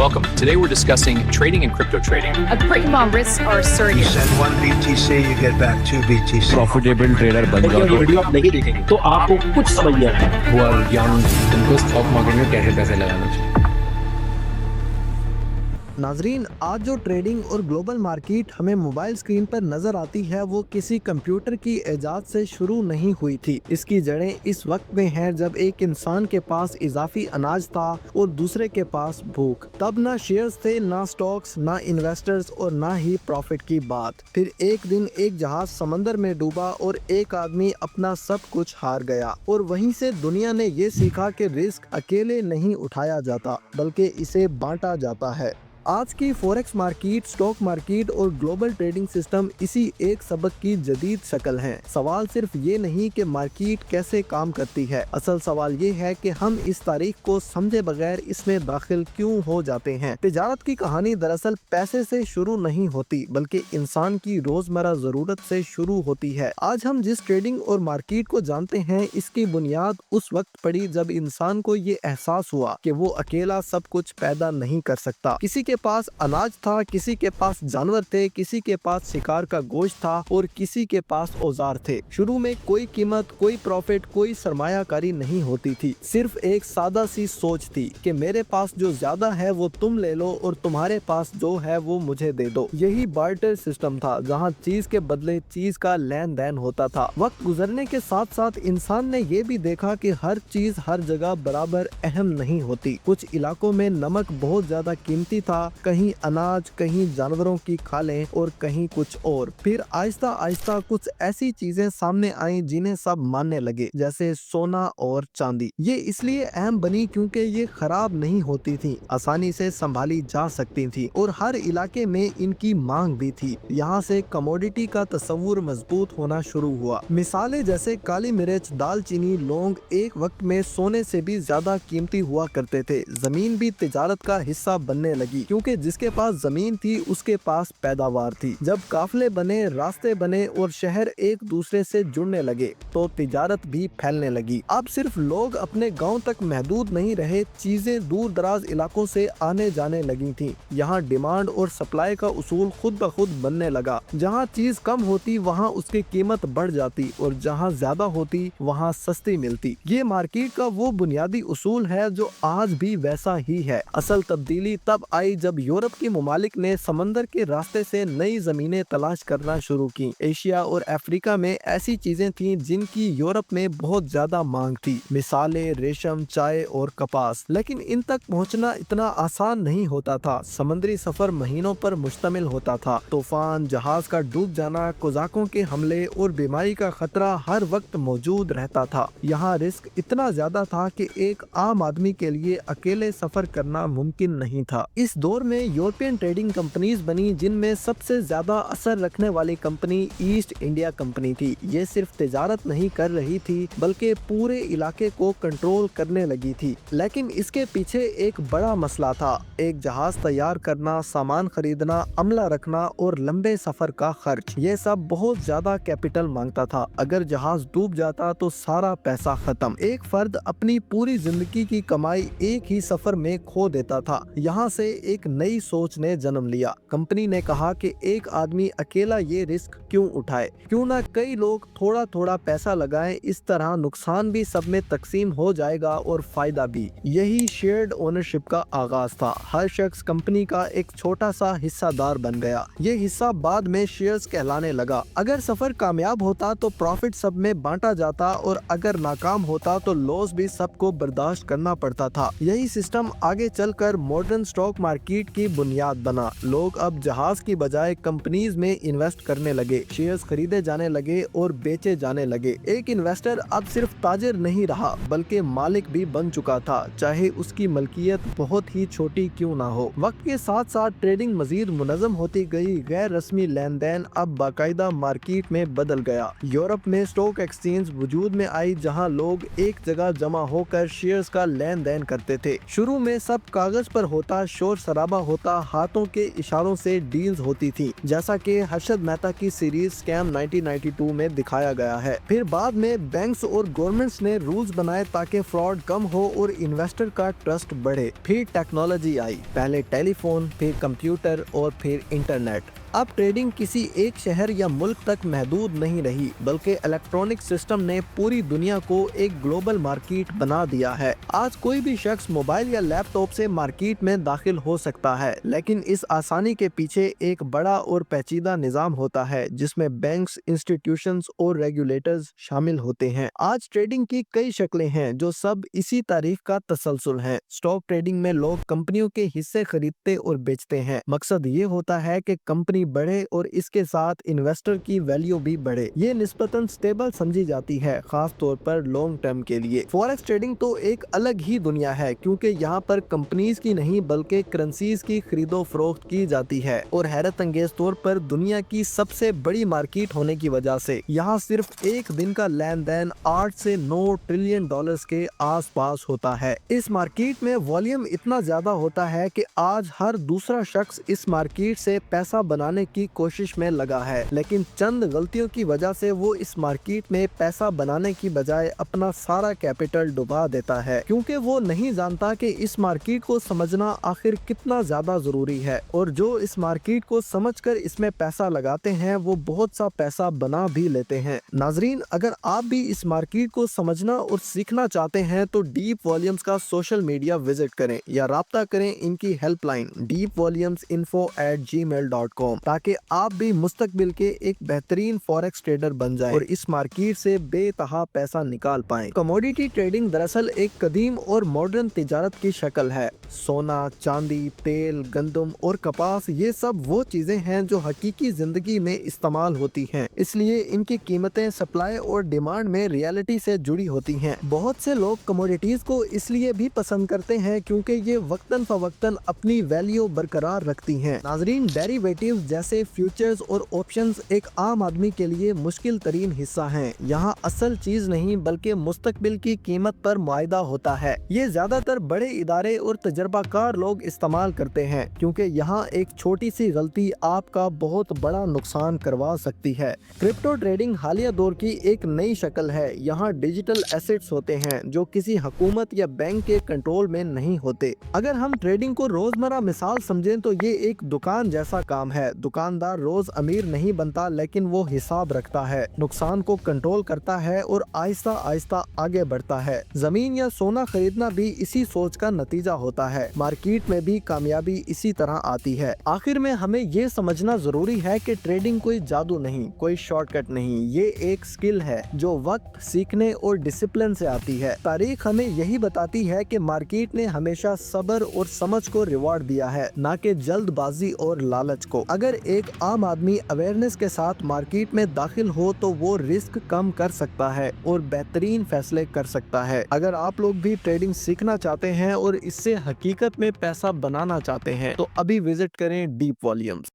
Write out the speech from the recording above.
Welcome. Today we're discussing trading and crypto trading. Greenbaum risks are You surrogate. send one BTC, you get back 2 BTC. Profitable trader बन अगर ये जाओ video आप नहीं देखेंगे तो आपको कुछ समझ नहीं आएगा। हु आर यंग उनको स्टॉक मार्केट में कैसे पैसे लगाना चाहिए। नाजरीन, आज जो ट्रेडिंग और ग्लोबल मार्केट हमें मोबाइल स्क्रीन पर नजर आती है वो किसी कंप्यूटर की इजाद से शुरू नहीं हुई थी। इसकी जड़ें इस वक्त में हैं जब एक इंसान के पास इजाफी अनाज था और दूसरे के पास भूख। तब ना शेयर्स थे, ना स्टॉक्स, ना इन्वेस्टर्स और ना ही प्रॉफिट की बात। फिर एक दिन एक जहाज समंदर में डूबा और एक आदमी अपना सब कुछ हार गया और वहीं से दुनिया ने ये सीखा कि रिस्क अकेले नहीं उठाया जाता बल्कि इसे बांटा जाता है। आज की फॉरेक्स मार्केट, स्टॉक मार्केट और ग्लोबल ट्रेडिंग सिस्टम इसी एक सबक की जदीद शक्ल हैं। सवाल सिर्फ ये नहीं कि मार्केट कैसे काम करती है, असल सवाल ये है कि हम इस तारीख को समझे बगैर इसमें दाखिल क्यों हो जाते हैं। तिजारत की कहानी दरअसल पैसे से शुरू नहीं होती बल्कि इंसान की रोजमर्रा जरूरत से शुरू होती है। आज हम जिस ट्रेडिंग और मार्केट को जानते हैं इसकी बुनियाद उस वक्त पड़ी जब इंसान को ये एहसास हुआ कि वो अकेला सब कुछ पैदा नहीं कर सकता। किसी के पास अनाज था, किसी के पास जानवर थे, किसी के पास शिकार का गोश्त था और किसी के पास औजार थे। शुरू में कोई कीमत, कोई प्रॉफिट, कोई सरमायाकारी नहीं होती थी। सिर्फ एक सादा सी सोच थी कि मेरे पास जो ज्यादा है वो तुम ले लो और तुम्हारे पास जो है वो मुझे दे दो। यही बार्टर सिस्टम था जहाँ चीज के बदले चीज का लेन देन होता था। वक्त गुजरने के साथ साथ इंसान ने ये भी देखा कि हर चीज हर जगह बराबर अहम नहीं होती। कुछ इलाकों में नमक बहुत ज्यादा कीमती था, कहीं अनाज, कहीं जानवरों की खालें और कहीं कुछ और। फिर आहिस्ता आहिस्ता कुछ ऐसी चीजें सामने आई जिन्हें सब मानने लगे, जैसे सोना और चांदी। ये इसलिए अहम बनी क्योंकि ये खराब नहीं होती थी, आसानी से संभाली जा सकती थी और हर इलाके में इनकी मांग भी थी। यहाँ से कमोडिटी का तस्वुर मजबूत होना शुरू हुआ। मिसालें जैसे काली मिर्च, दालचीनी, लौंग एक वक्त में सोने से भी ज्यादा कीमती हुआ करते थे। जमीन भी तिजारत का हिस्सा बनने लगी क्योंकि जिसके पास जमीन थी उसके पास पैदावार थी। जब काफले बने, रास्ते बने और शहर एक दूसरे से जुड़ने लगे तो तिजारत भी फैलने लगी। अब सिर्फ लोग अपने गांव तक महदूद नहीं रहे, चीजें दूर दराज इलाकों से आने जाने लगी थी। यहाँ डिमांड और सप्लाई का उसूल खुद ब खुद बनने लगा। जहाँ चीज कम होती वहाँ उसकी कीमत बढ़ जाती और जहाँ ज्यादा होती वहाँ सस्ती मिलती। ये मार्केट का वो बुनियादी उसूल है जो आज भी वैसा ही है। असल तब्दीली तब आई जब यूरोप के मुमालिक ने समंदर के रास्ते से नई जमीनें तलाश करना शुरू की। एशिया और अफ्रीका में ऐसी चीजें थीं जिनकी यूरोप में बहुत ज्यादा मांग थी, मिसालें रेशम, चाय और कपास। लेकिन इन तक पहुंचना इतना आसान नहीं होता था। समुद्री सफर महीनों पर मुश्तमिल होता था। तूफान, जहाज का डूब जाना, कोज़ाकों के हमले और बीमारी का खतरा हर वक्त मौजूद रहता था। यहाँ रिस्क इतना ज्यादा था कि एक आम आदमी के लिए अकेले सफर करना मुमकिन नहीं था। इस दौर में यूरोपियन ट्रेडिंग कंपनीज बनी जिनमें सबसे ज्यादा असर रखने वाली कंपनी ईस्ट इंडिया कंपनी थी। ये सिर्फ तिजारत नहीं कर रही थी बल्कि पूरे इलाके को कंट्रोल करने लगी थी। लेकिन इसके पीछे एक बड़ा मसला था, एक जहाज तैयार करना, सामान खरीदना, अमला रखना और लंबे सफर का खर्च। ये सब बहुत ज्यादा कैपिटल मांगता था। अगर जहाज डूब जाता तो सारा पैसा खत्म। एक फर्द अपनी पूरी जिंदगी की कमाई एक ही सफर में खो देता था। यहाँ से एक नई सोच ने जन्म लिया। कंपनी ने कहा कि एक आदमी अकेला ये रिस्क क्यों उठाए, क्यों ना कई लोग थोड़ा थोड़ा पैसा लगाएं, इस तरह नुकसान भी सब में तकसीम हो जाएगा और फायदा भी। यही शेयर्ड ओनरशिप का आगाज था। हर शख्स कंपनी का एक छोटा सा हिस्सादार बन गया। ये हिस्सा बाद में शेयर्स कहलाने लगा। अगर सफर कामयाब होता तो प्रॉफिट सब में बांटा जाता और अगर नाकाम होता तो लॉस भी सबको बर्दाश्त करना पड़ता था। यही सिस्टम आगे चलकर मॉडर्न स्टॉक मार्केट की बुनियाद बना। लोग अब जहाज की बजाय कंपनीज में इन्वेस्ट करने लगे, शेयर्स खरीदे जाने लगे और बेचे जाने लगे। एक इन्वेस्टर अब सिर्फ ताजिर नहीं रहा बल्कि मालिक भी बन चुका था, चाहे उसकी मलकियत बहुत ही छोटी क्यों ना हो। वक्त के साथ साथ ट्रेडिंग मजीद मुनज़्ज़म होती गई। गैर रस्मी लेन देन अब बाकायदा मार्केट में बदल गया। यूरोप में स्टॉक एक्सचेंज वजूद में आई जहां लोग एक जगह जमा होकर शेयर्स का लेन देन करते थे। शुरू में सब कागज पर होता, शोर शराबा होता, हाथों के इशारों से डील्स होती थी, जैसा कि हर्षद मेहता की सीरीज स्कैम 1992 में दिखाया गया है। फिर बाद में बैंक्स और गवर्नमेंट्स ने रूल्स बनाए ताकि फ्रॉड कम हो और इन्वेस्टर का ट्रस्ट बढ़े। फिर टेक्नोलॉजी आई, पहले टेलीफोन, फिर कंप्यूटर और फिर इंटरनेट। अब ट्रेडिंग किसी एक शहर या मुल्क तक महदूद नहीं रही, बल्कि इलेक्ट्रॉनिक सिस्टम ने पूरी दुनिया को एक ग्लोबल मार्केट बना दिया है। आज कोई भी शख्स मोबाइल या लैपटॉप से मार्केट में दाखिल हो सकता है, लेकिन इस आसानी के पीछे एक बड़ा और पेचीदा निजाम होता है, जिसमें बैंक्स, इंस्टीट्यूशंस और रेगुलेटर्स शामिल होते हैं। आज ट्रेडिंग की कई शक्लें हैं, जो सब इसी तारीख का तसलसल है। स्टॉक ट्रेडिंग में लोग कंपनियों के हिस्से खरीदते और बेचते हैं। मकसद ये होता है कि कंपनी बढ़े और इसके साथ इन्वेस्टर की वैल्यू भी बढ़े। ये निस्बतन स्टेबल समझी जाती है, खास तौर पर लॉन्ग टर्म के लिए। फॉरेक्स ट्रेडिंग तो एक अलग ही दुनिया है, क्योंकि यहाँ पर कंपनीज की नहीं बल्कि करेंसीज की खरीदो फरोख्त की जाती है, और हैरत अंगेज तौर पर दुनिया की सबसे बड़ी मार्केट होने की वजह से यहाँ सिर्फ एक दिन का लेन देन 8 से 9 ट्रिलियन डॉलर्स के आस पास होता है। इस मार्केट में वॉल्यूम इतना ज्यादा होता है कि आज हर दूसरा शख्स इस मार्केट से पैसा बनाने की कोशिश में लगा है, लेकिन चंद गलतियों की वजह से वो इस मार्केट में पैसा बनाने की बजाय अपना सारा कैपिटल डुबा देता है, क्योंकि वो नहीं जानता कि इस मार्केट को समझना आखिर कितना ज्यादा जरूरी है। और जो इस मार्केट को समझकर इसमें पैसा लगाते हैं, वो बहुत सा पैसा बना भी लेते हैं। नाजरीन, अगर आप भी इस मार्केट को समझना और सीखना चाहते हैं तो डीप वॉल्यूम्स का सोशल मीडिया विजिट करें या राब्ता करें इनकी हेल्पलाइन deepvolumesinfo@gmail.com, ताकि आप भी मुस्तकबिल के एक बेहतरीन फॉरेक्स ट्रेडर बन जाएं और इस मार्केट से बेतहा पैसा निकाल पाएं। कमोडिटी ट्रेडिंग दरअसल एक कदीम और मॉडर्न तिजारत की शक्ल है। सोना, चांदी, तेल, गंदम और कपास, ये सब वो चीजें हैं जो हकीकी जिंदगी में इस्तेमाल होती हैं, इसलिए इनकी कीमतें सप्लाई और डिमांड में रियलिटी से जुड़ी होती हैं। बहुत से लोग कमोडिटीज को इसलिए भी पसंद करते हैं क्योंकि ये वक्तन फवक्तन अपनी वैल्यू बरकरार रखती हैं। नाजरीन, डेरिवेटिव जैसे फ्यूचर्स और ऑप्शंस एक आम आदमी के लिए मुश्किल तरीन हिस्सा हैं। यहाँ असल चीज नहीं बल्कि मुस्तकबिल की कीमत पर मुआयदा होता है। ये ज्यादातर बड़े इदारे और तजर्बाकार लोग इस्तेमाल करते हैं, क्योंकि यहाँ एक छोटी सी गलती आपका बहुत बड़ा नुकसान करवा सकती है। क्रिप्टो ट्रेडिंग हालिया दौर की एक नई शक्ल है। यहाँ डिजिटल एसेट्स होते हैं जो किसी हुकूमत या बैंक के कंट्रोल में नहीं होते। अगर हम ट्रेडिंग को रोजमर्रा मिसाल समझें तो ये एक दुकान जैसा काम है। दुकानदार रोज अमीर नहीं बनता, लेकिन वो हिसाब रखता है, नुकसान को कंट्रोल करता है और आहिस्ता आहिस्ता आगे बढ़ता है। जमीन या सोना खरीदना भी इसी सोच का नतीजा होता है। मार्केट में भी कामयाबी इसी तरह आती है। आखिर में हमें ये समझना जरूरी है कि ट्रेडिंग कोई जादू नहीं, कोई शॉर्टकट नहीं, ये एक स्किल है जो वक्त, सीखने और डिसिप्लिन से आती है। तारीख हमें यही बताती है कि मार्केट ने हमेशा सब्र और समझ को रिवॉर्ड दिया है, ना कि जल्दबाजी और लालच को। अगर एक आम आदमी अवेयरनेस के साथ मार्केट में दाखिल हो तो वो रिस्क कम कर सकता है और बेहतरीन फैसले कर सकता है। अगर आप लोग भी ट्रेडिंग सीखना चाहते हैं और इससे हकीकत में पैसा बनाना चाहते हैं तो अभी विजिट करें डीप वॉल्यूम्स।